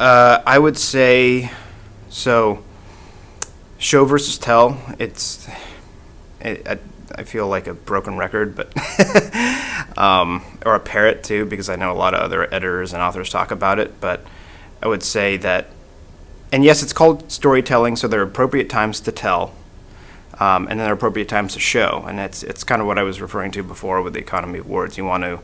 I would say, so show versus tell. I feel like a broken record, but or a parrot too, because I know a lot of other editors and authors talk about it. But I would say that, and yes, it's called storytelling, so there are appropriate times to tell, and then there are appropriate times to show, and it's kind of what I was referring to before with the economy of words. You want to,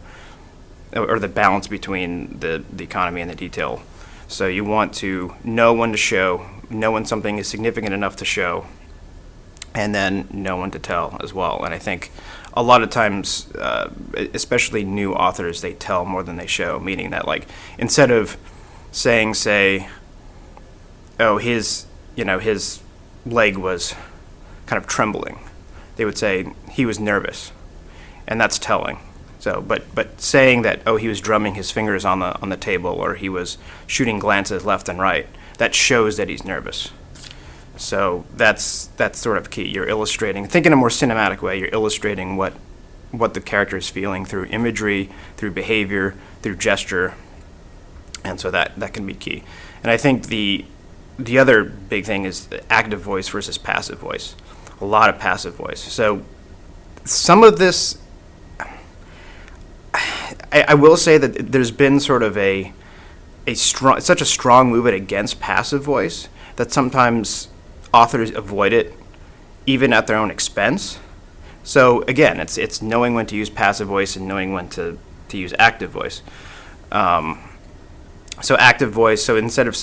or the balance between the economy and the detail. So you want to know when to show, know when something is significant enough to show, and then know when to tell as well. And I think a lot of times, especially new authors, they tell more than they show, meaning that, like, instead of saying, say, oh, his leg was kind of trembling, they would say he was nervous, and that's telling. So, but saying that, oh, he was drumming his fingers on the table, or he was shooting glances left and right, that shows that he's nervous. So that's sort of key. You're illustrating, think in a more cinematic way. You're illustrating what the character is feeling through imagery, through behavior, through gesture, and so that can be key. And I think the other big thing is active voice versus passive voice. A lot of passive voice. So some of this, I will say that there's been sort of such a strong movement against passive voice that sometimes authors avoid it, even at their own expense. So again, it's knowing when to use passive voice and knowing when to use active voice. So active voice. So instead of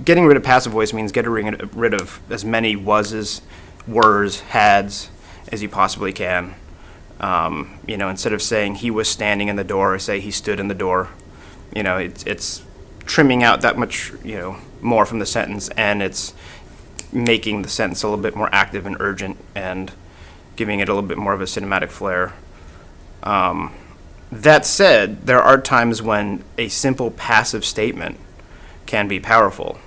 getting rid of passive voice means getting rid of as many wases, weres, hads as you possibly can. Instead of saying he was standing in the door, say he stood in the door. It's trimming out that much, more from the sentence, and it's making the sentence a little bit more active and urgent and giving it a little bit more of a cinematic flair. That said, there are times when a simple passive statement can be powerful.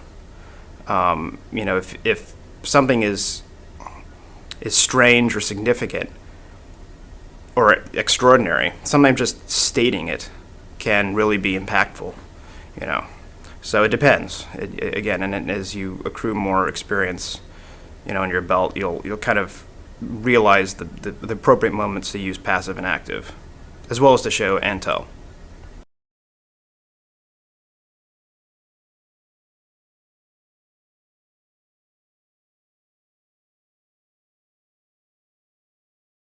If something is strange or significant or extraordinary, sometimes just stating it can really be impactful, So it depends. Again, and as you accrue more experience, in your belt, you'll kind of realize the appropriate moments to use passive and active, as well as to show and tell.